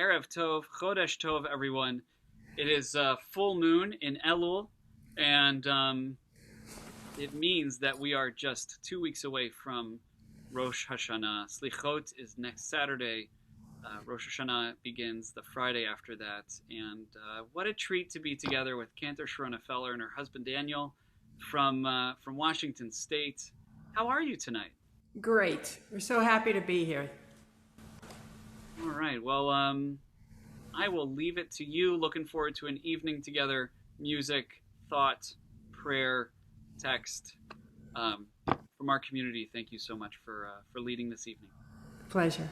Erev Tov, Chodesh Tov, everyone. It is full moon in Elul, and it means that we are just 2 weeks away from Rosh Hashanah. Slichot is next Saturday. Rosh Hashanah begins the Friday after that. And what a treat to be together with Cantor Sharona Feller and her husband Daniel from Washington State. How are you tonight? Great. We're so happy to be here. All right. Well, I will leave it to you. Looking forward to an evening together. Music, thought, prayer, text. From our community, thank you so much for leading this evening. Pleasure.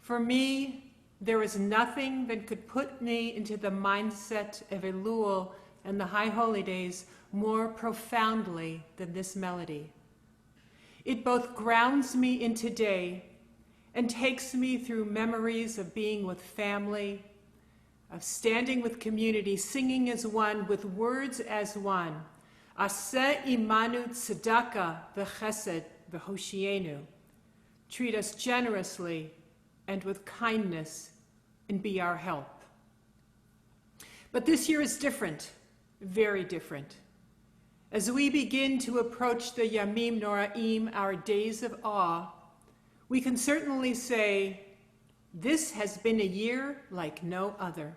For me, there was nothing that could put me into the mindset of Elul and the High Holy Days more profoundly than this melody. It both grounds me in today and takes me through memories of being with family, of standing with community, singing as one, with words as one. Aseh imanu tzedakah v'chesed v'hoshienu. Treat us generously and with kindness, and be our help. But this year is different, very different. As we begin to approach the Yamim Noraim, our days of awe, we can certainly say, this has been a year like no other.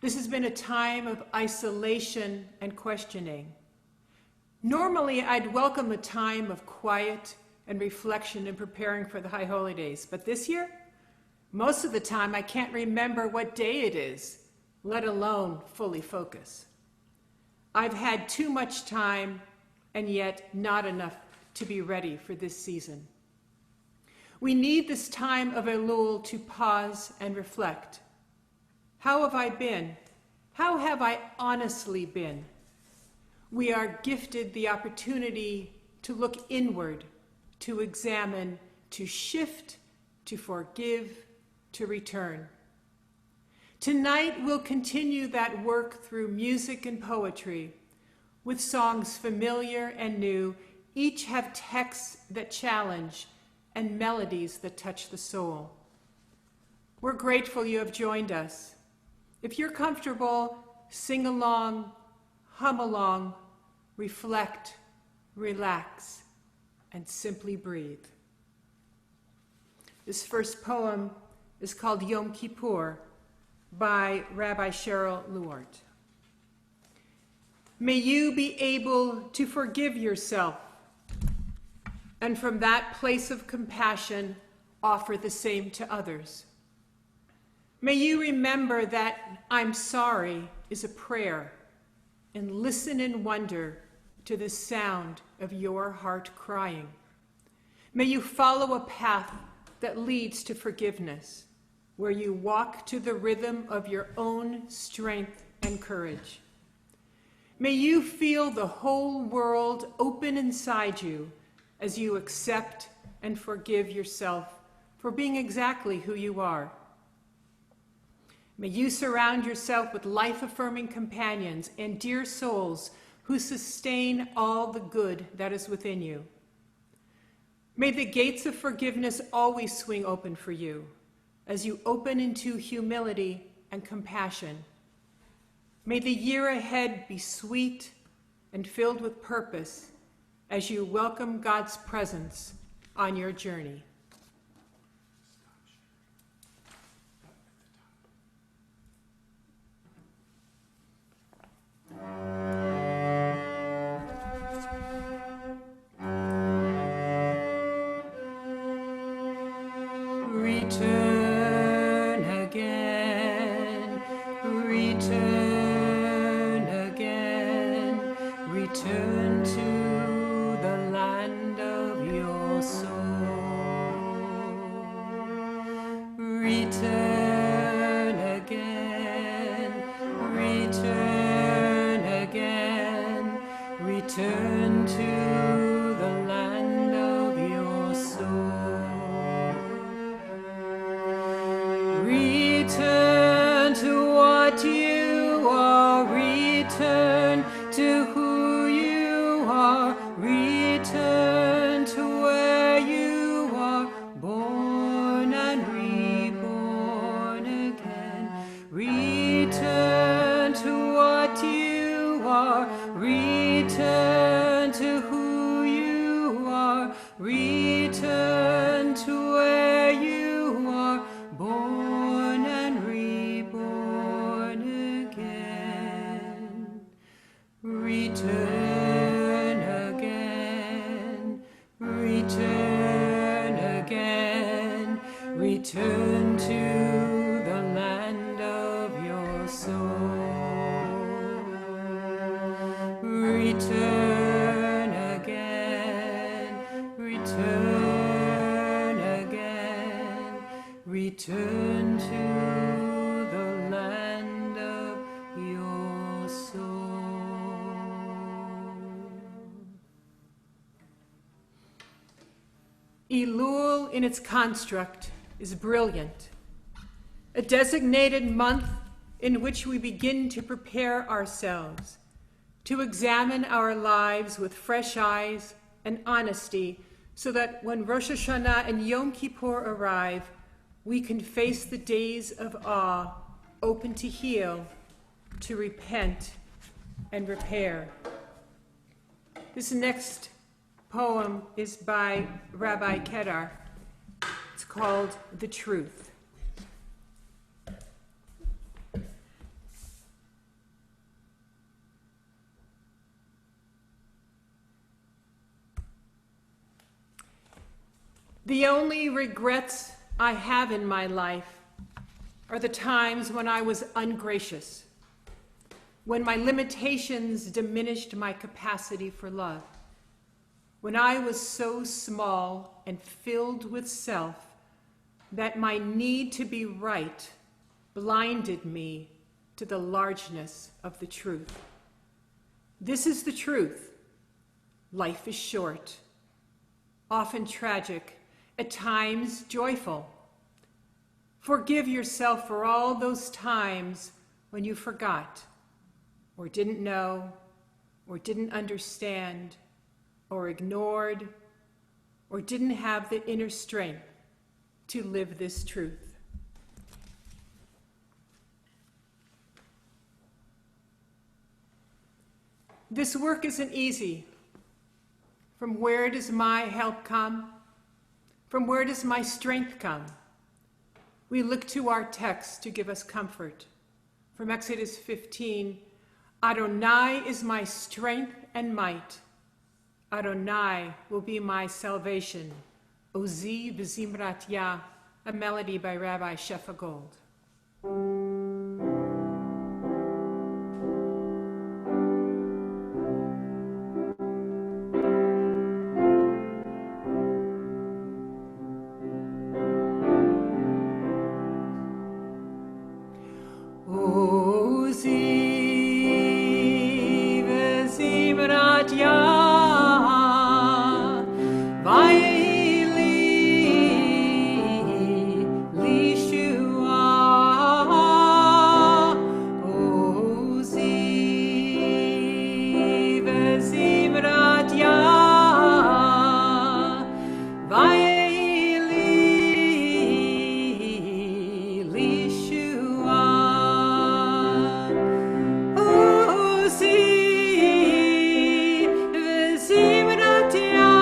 This has been a time of isolation and questioning. Normally, I'd welcome a time of quiet and reflection in preparing for the High Holy Days. But this year, most of the time, I can't remember what day it is, let alone fully focus. I've had too much time and yet not enough to be ready for this season. We need this time of Elul to pause and reflect. How have I been? How have I honestly been? We are gifted the opportunity to look inward, to examine, to shift, to forgive, to return. Tonight we'll continue that work through music and poetry, with songs familiar and new. Each have texts that challenge and melodies that touch the soul. We're grateful you have joined us. If you're comfortable, sing along, hum along, reflect, relax, and simply breathe. This first poem is called Yom Kippur by Rabbi Cheryl Luart. May you be able to forgive yourself and from that place of compassion offer the same to others. May you remember that I'm sorry is a prayer, and listen in wonder to the sound of your heart crying. May you follow a path that leads to forgiveness, where you walk to the rhythm of your own strength and courage. May you feel the whole world open inside you as you accept and forgive yourself for being exactly who you are. May you surround yourself with life-affirming companions and dear souls who sustain all the good that is within you. May the gates of forgiveness always swing open for you as you open into humility and compassion. May the year ahead be sweet and filled with purpose as you welcome God's presence on your journey. Return again, return again, return to the land of your soul. Return again, return again, return to the land of your soul. Return to what you are, return to who you are, return to where you are, born and reborn again. Return to what you are, return to who you are, return to where you are, born and reborn again. Return again, return again, return to the land of your soul. Return again, return again, return to the land of your soul. Elul in its construct is brilliant. A designated month in which we begin to prepare ourselves, to examine our lives with fresh eyes and honesty, so that when Rosh Hashanah and Yom Kippur arrive, we can face the days of awe, open to heal, to repent, and repair. This next poem is by Rabbi Kedar. It's called The Truth. The only regrets I have in my life are the times when I was ungracious, when my limitations diminished my capacity for love, when I was so small and filled with self that my need to be right blinded me to the largeness of the truth. This is the truth. Life is short, often tragic, at times joyful. Forgive yourself for all those times when you forgot, or didn't know, or didn't understand, or ignored, or didn't have the inner strength to live this truth. This work isn't easy. From where does my help come? From where does my strength come? We look to our text to give us comfort. From Exodus 15, Adonai is my strength and might. Adonai will be my salvation. Ozi v'zimrat Yah, a melody by Rabbi Shefa Gold. Uzi vezimrat Yah, Vayeli lishua. Uzi vezimrat Yah, Vayeli lishua. Uzi vezimrat Yah,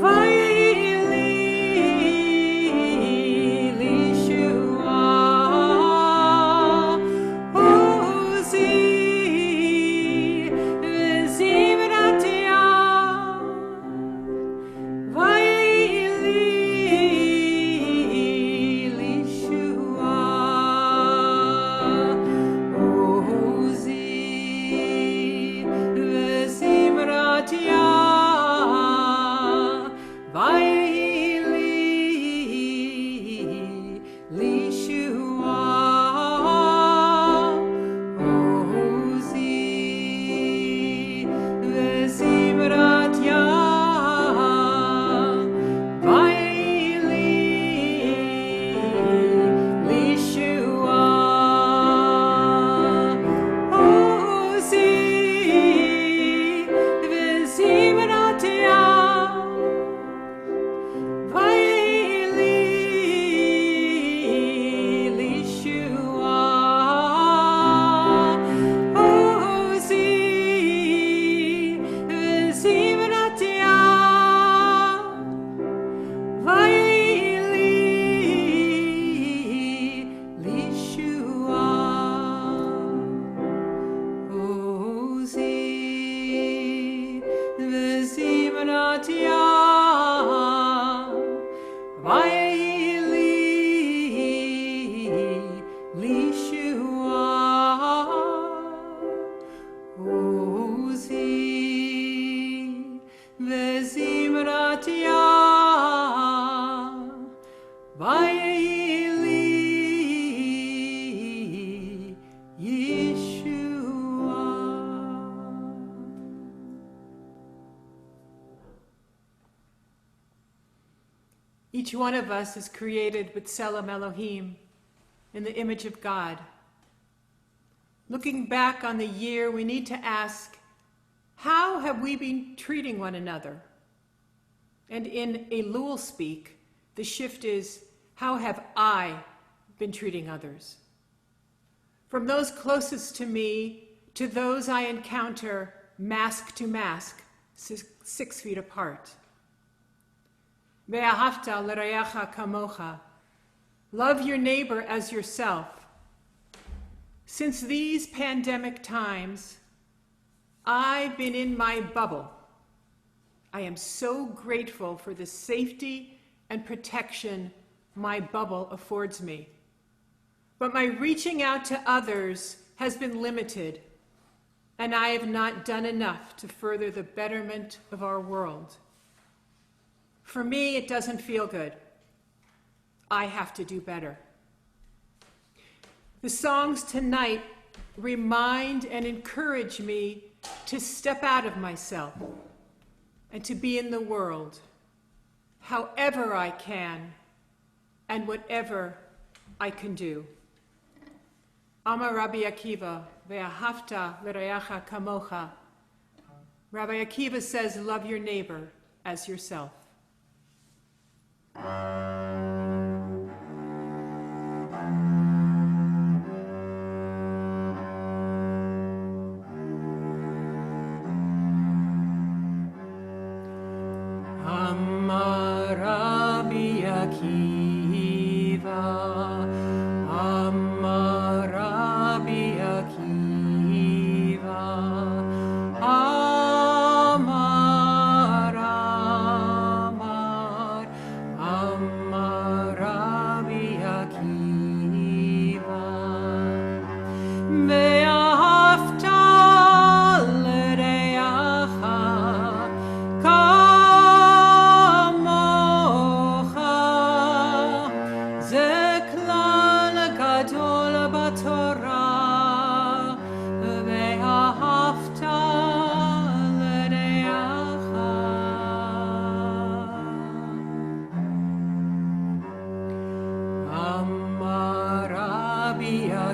Vayeli lishua. Uzi vezimrat Yah, Vayeli lishua. Uzi vezimrat Yah, Vayeli lishua. Uzi vezimrat Yah, Vayeli lishua. Uzi vezimrat Yah, Vayeli lishua. Uzi vezimrat Yah, Vayeli lishua. Uzi vezimrat Yah, Vayeli lishua. Uzi vezimrat Yah, Vayeli Yeshua. Each one of us is created with Tselem Elohim, in the image of God. Looking back on the year, we need to ask, how have we been treating one another? And in Elul speak, the shift is, how have I been treating others? From those closest to me to those I encounter mask to mask, 6 feet apart. Ve'ahavta l'reacha kamocha. Love your neighbor as yourself. Since these pandemic times, I've been in my bubble. I am so grateful for the safety and protection my bubble affords me. But my reaching out to others has been limited, and I have not done enough to further the betterment of our world. For me, it doesn't feel good. I have to do better. The songs tonight remind and encourage me to step out of myself and to be in the world, however I can and whatever I can do. Amar Rabbi Akiva, ve'ahavta l'reacha kamocha. Rabbi Akiva says, love your neighbor as yourself. Amar Rabbi Akiva, Amar Rabbi Akiva, Amar, Amar, Amar.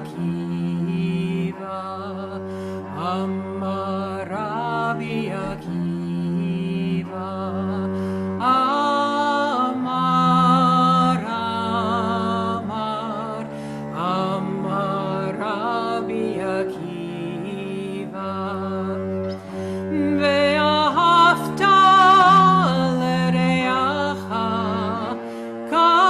Akiva, Amar Rabi Akiva, Amar, Amar, Amar Rabi Akiva, Ve'ahavta l'reacha kamocha,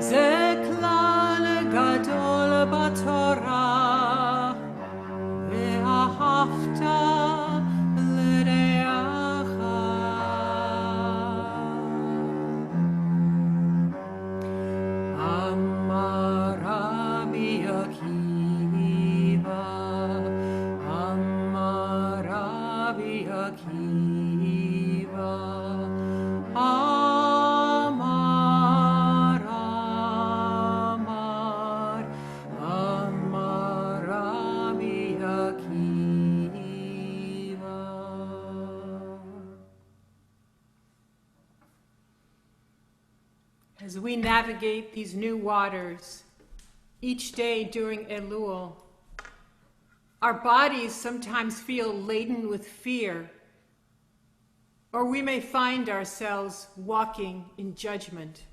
ze klal gadol b'Torah, ve'ahavta l'reacha. Amar Rabi Akiva, Amar Rabi Akiva, Amar, Amar, Amar Rabi Akiva. As we navigate these new waters, each day during Elul, our bodies sometimes feel laden with fear, or we may find ourselves walking in judgment.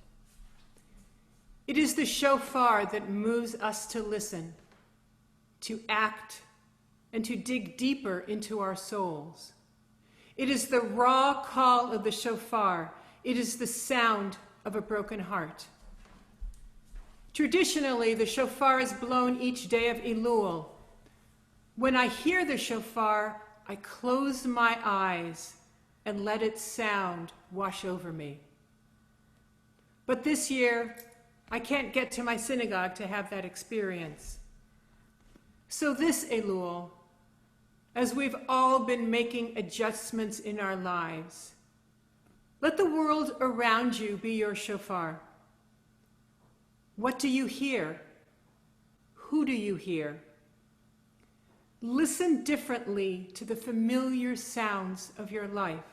It is the shofar that moves us to listen, to act, and to dig deeper into our souls. It is the raw call of the shofar. It is the sound of a broken heart. Traditionally, the shofar is blown each day of Elul. When I hear the shofar, I close my eyes and let its sound wash over me. But this year, I can't get to my synagogue to have that experience. So this Elul, as we've all been making adjustments in our lives, let the world around you be your shofar. What do you hear? Who do you hear? Listen differently to the familiar sounds of your life.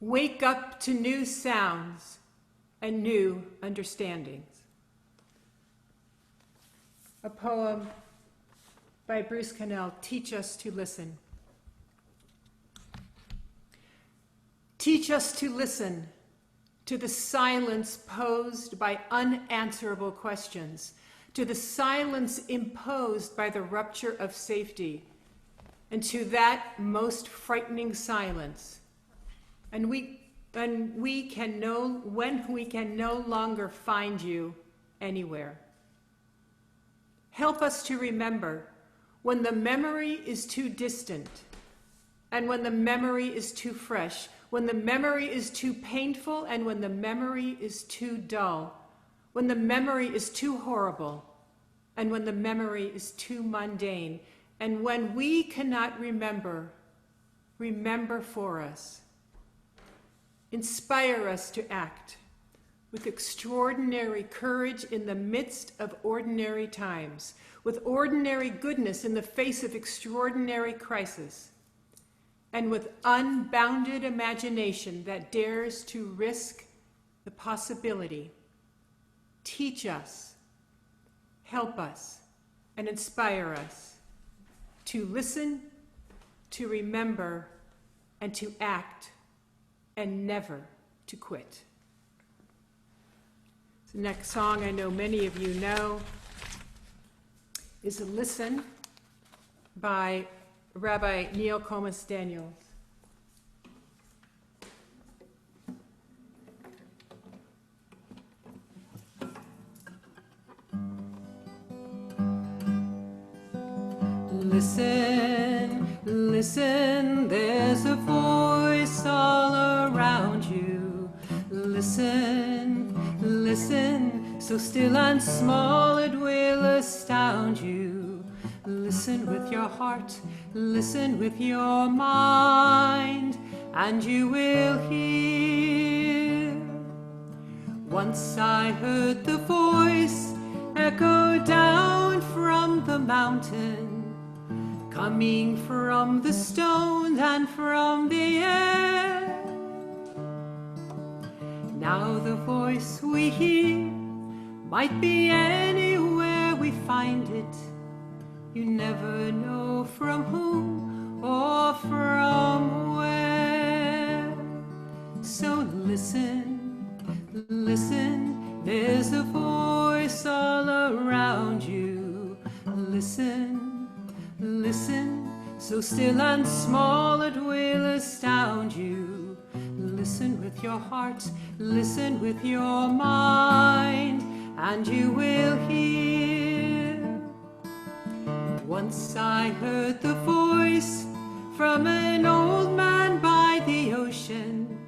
Wake up to new sounds and new understandings. A poem by Bruce Connell, Teach Us to Listen. Teach us to listen to the silence posed by unanswerable questions, to the silence imposed by the rupture of safety, and to that most frightening silence. And when we can no longer find you anywhere. Help us to remember when the memory is too distant, and when the memory is too fresh, when the memory is too painful, and when the memory is too dull, when the memory is too horrible, and when the memory is too mundane, and when we cannot remember, remember for us. Inspire us to act with extraordinary courage in the midst of ordinary times, with ordinary goodness in the face of extraordinary crisis, and with unbounded imagination that dares to risk the possibility. Teach us, help us, and inspire us to listen, to remember, and to act, and never to quit. The next song I know many of you know is Listen by Rabbi Neil Comas Daniels. Listen, listen, there's a voice all around you. Listen, listen, so still and small it will astound you. Listen with your heart, listen with your mind, and you will hear. Once I heard the voice echo down from the mountain, coming from the stones and from the air. Now the voice we hear might be anywhere we find it. You never know from whom or from where. So listen, listen, there's a voice all around you. Listen, listen, so still and small it will astound you. Listen with your heart, listen with your mind, and you will hear. Once I heard the voice from an old man by the ocean.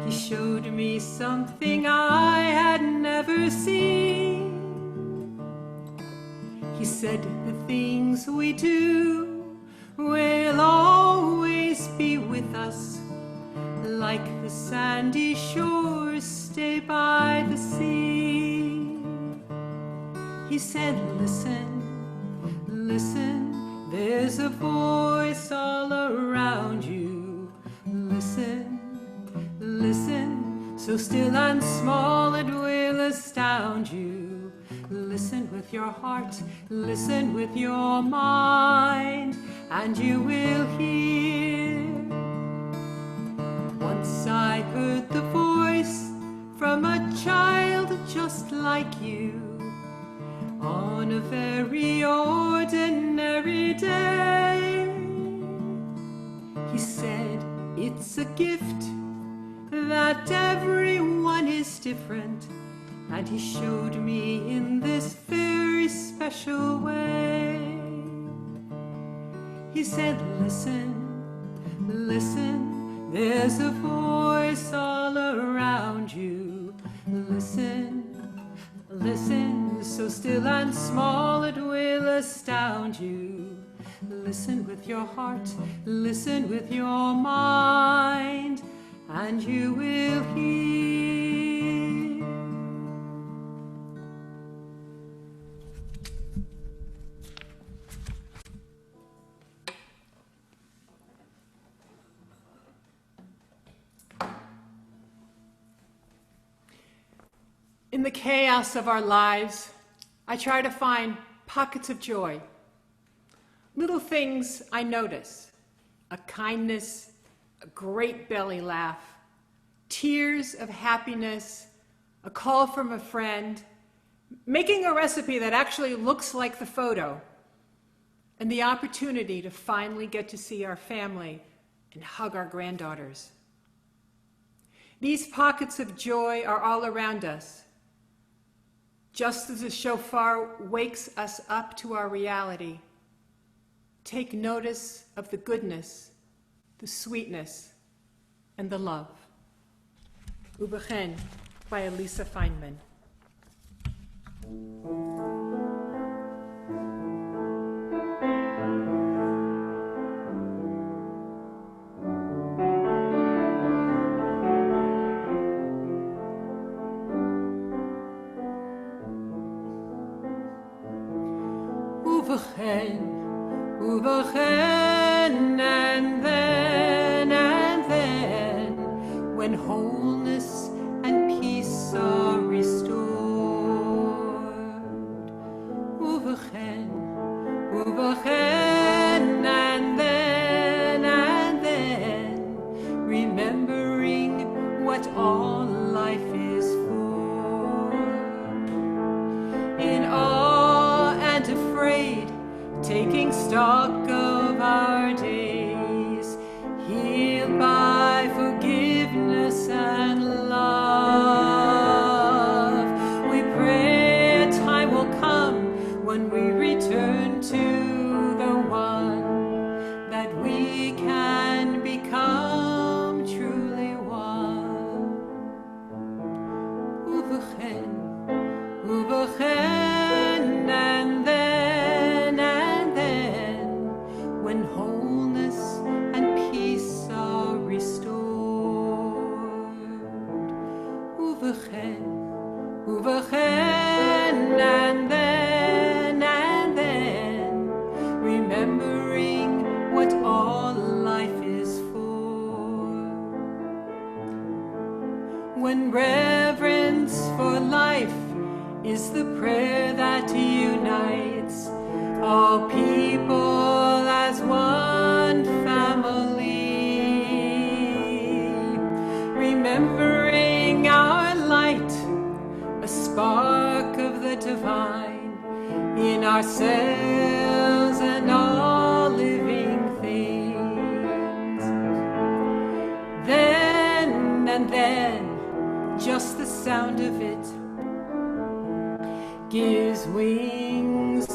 He showed me something I had never seen. He said the things we do will always be with us, like the sandy shores stay by the sea. He said, listen, listen, there's a voice all around you. Listen, listen, so still and small it will astound you. Listen with your heart, listen with your mind, and you will hear. Once I heard the voice from a child just like you, on a very ordinary day. He said, it's a gift that everyone is different, and he showed me in this very special way. He said, listen, listen, there's a voice all around you. Listen, listen, so still and small it will astound you. Listen with your heart, listen with your mind, and you will hear. In the chaos of our lives, I try to find pockets of joy. Little things I notice: a kindness, a great belly laugh, tears of happiness, a call from a friend, making a recipe that actually looks like the photo, and the opportunity to finally get to see our family and hug our granddaughters. These pockets of joy are all around us. Just as the shofar wakes us up to our reality, take notice of the goodness, the sweetness, and the love. Ubechen by Alisa Feinman. Ubechen, and then, when wholeness and peace are restored. Ubechen, and then, remembering what all life is for. In awe and afraid, taking stock of our days, healed by forgiveness and love. We pray a time will come when we return to the one, that we can become truly one. Ubechen, and then, when wholeness and peace are restored. Ubechen, and then, remembering what all life is for. when reverence for life is the prayer that unites all people as one family, remembering our light, a spark of the divine in ourselves and all living things. Then and then, just the sound of it gives wings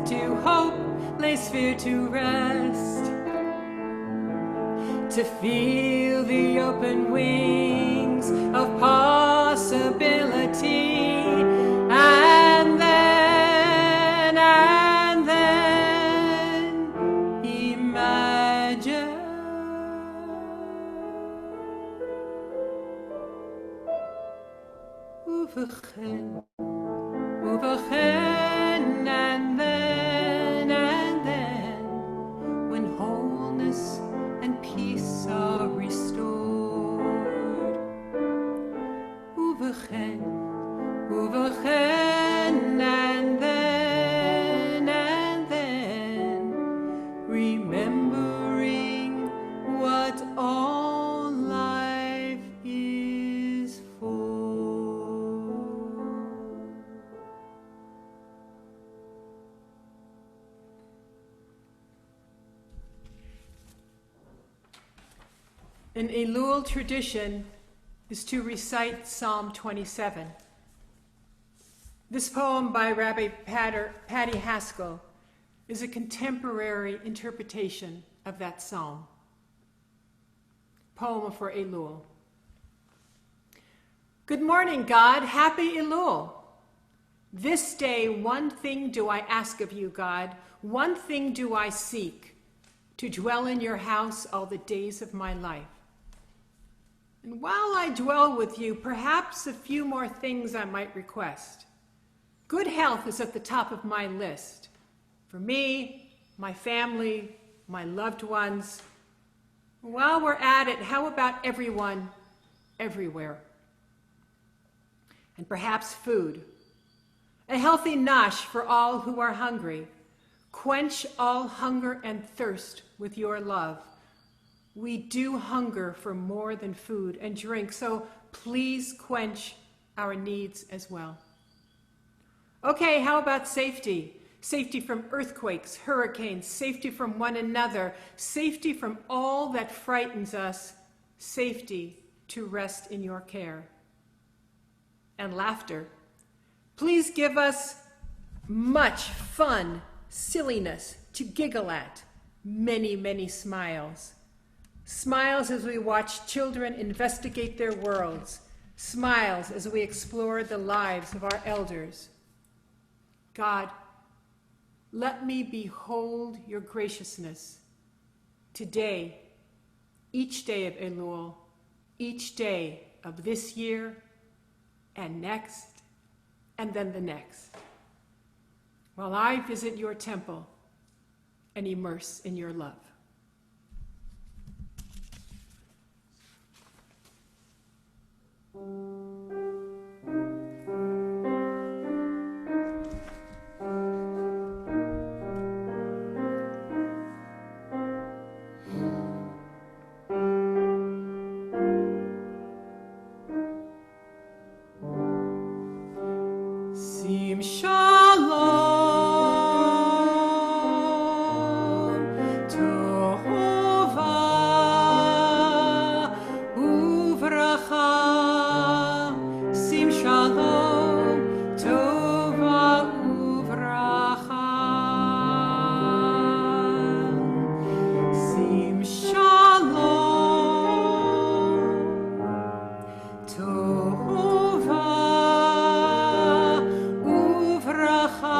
to hope, lays fear to rest, to feel the open wings of possibility, and then imagine. And then, when wholeness and peace are restored. Uvechen, and then, remembering what all life is for. An Elul tradition is to recite Psalm 27. This poem by Rabbi Patty Haskell is a contemporary interpretation of that psalm. Poem for Elul. Good morning, God. Happy Elul. This day, one thing do I ask of you, God. One thing do I seek, to dwell in your house all the days of my life. And while I dwell with you, perhaps a few more things I might request. Good health is at the top of my list. For me, my family, my loved ones. While we're at it, how about everyone, everywhere? And perhaps food. A healthy nash for all who are hungry. Quench all hunger and thirst with your love. We do hunger for more than food and drink, so please quench our needs as well. Okay, how about safety? Safety from earthquakes, hurricanes, safety from one another, safety from all that frightens us, safety to rest in your care. And laughter. Please give us much fun, silliness to giggle at, many, many smiles. Smiles as we watch children investigate their worlds. Smiles as we explore the lives of our elders. God, let me behold your graciousness today, each day of Elul, each day of this year, and next, and then the next, while I visit your temple and immerse in your love. Sim Shalom, Tova Uvracha. Sim Shalom, Tova Uvracha. Sim Shalom, Tova Uvracha.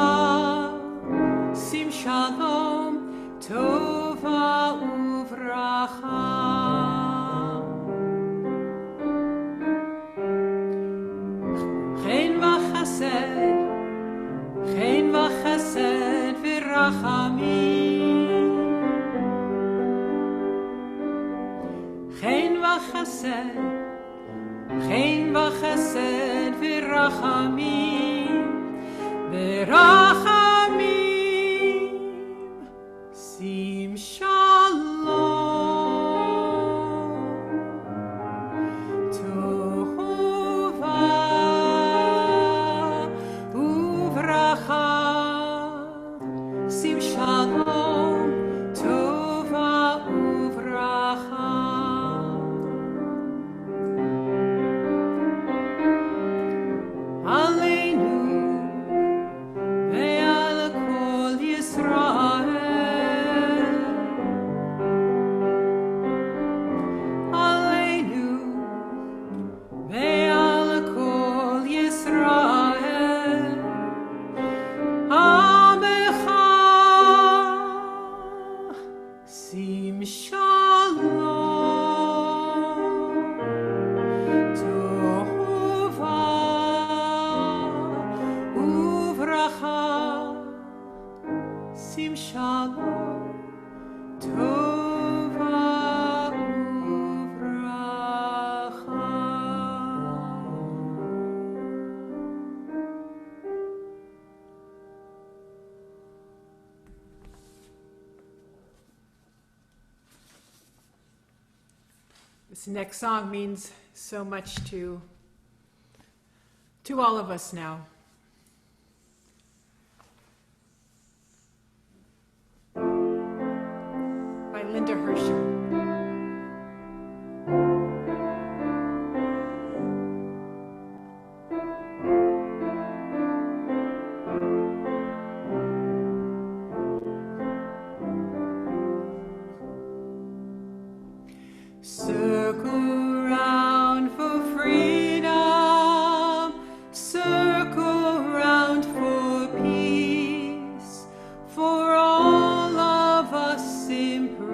Sim Shalom, Tova Uvracha. Chen v'chesed v'rachamim. Chen v'chesed chesed v'rachamim, v'rachamim, sim shalom, tova uvracha, sim shalom, tova uvracha. Aleinu ve'al kol Yisrael, Aleinu ve'al kol Yisrael, Amecha sim shalom, tova uvracha, sim shalom, tova uvracha. This next song means so much to all of us now. By Linda Hirschhorn. Circle round for freedom, circle round for peace, for all of us imprisoned,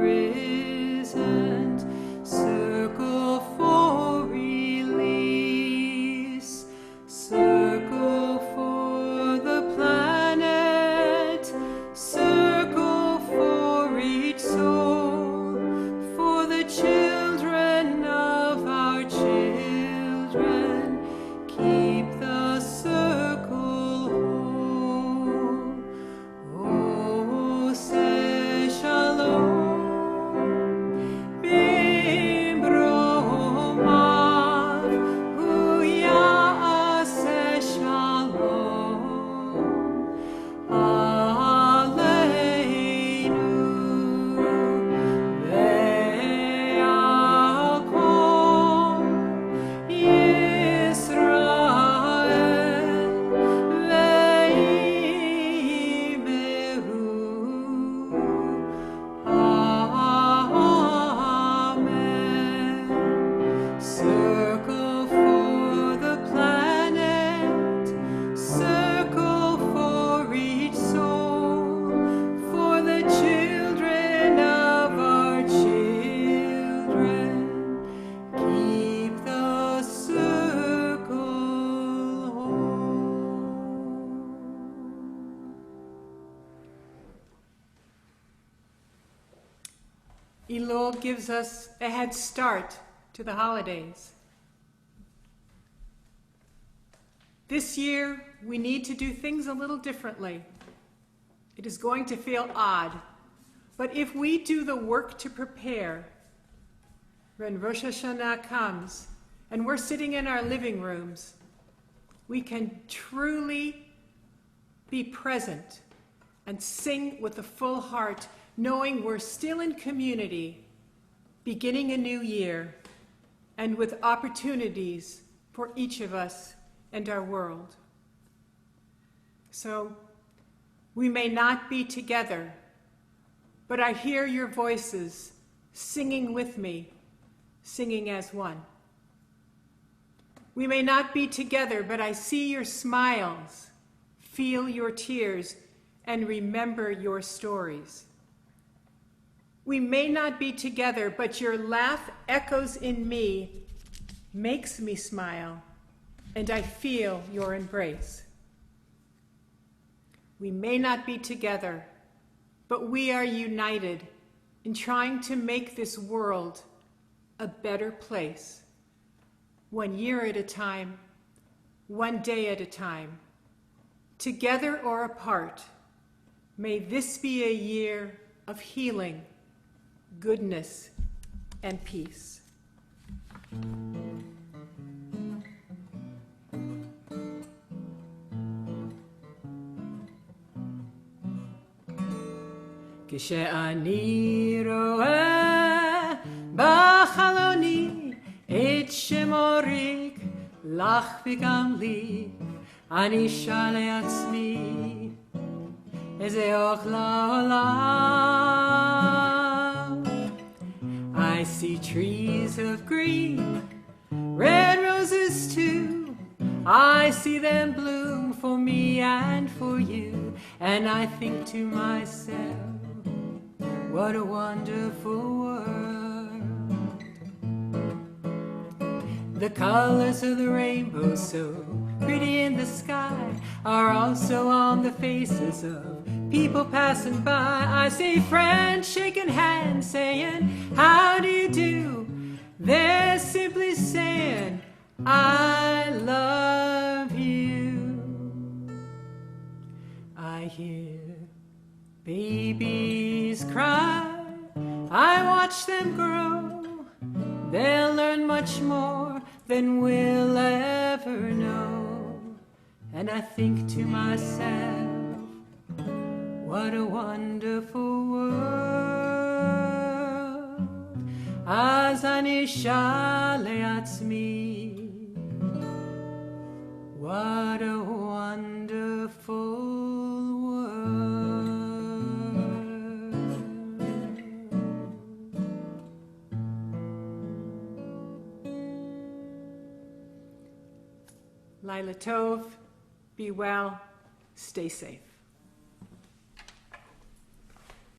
circle for release, circle for the planet, circle for each soul, for the children of our children, keep the circle whole. Oh, say shalom, bimbromah, huya say shalom, aleinu ve'al kol Yisrael, ve'imeru, amen. Circle for the planet, circle for each soul, for the children of our children, keep the circle whole. Elul gives us a head start to the holidays. This year, we need to do things a little differently. It is going to feel odd, but if we do the work to prepare, when Rosh Hashanah comes and we're sitting in our living rooms, we can truly be present and sing with a full heart, knowing we're still in community, beginning a new year, and with opportunities for each of us and our world. So, we may not be together, but I hear your voices singing with me, singing as one. We may not be together, but I see your smiles, feel your tears, and remember your stories. We may not be together, but your laugh echoes in me, makes me smile, and I feel your embrace. We may not be together, but we are united in trying to make this world a better place, 1 year at a time, one day at a time, together or apart. May this be a year of healing, goodness, and peace. כשאני רואה בחלוני את שמוריק לך וגם לי, אני אשאל לעצמי איזה אוכלה עולם. I see trees of green, red roses too. I see them bloom for me and for you. And I think to myself, what a wonderful world. The colors of the rainbow so pretty in the sky are also on the faces of people passing by. I see friends shaking hands saying, how do you do? They're simply saying, I love you. I hear babies cry, I watch them grow. They'll learn much more than we'll ever know. And I think to myself, what a wonderful world. אז אני אשאל לעצמי, what a wonderful world. Laila Tov, be well, stay safe.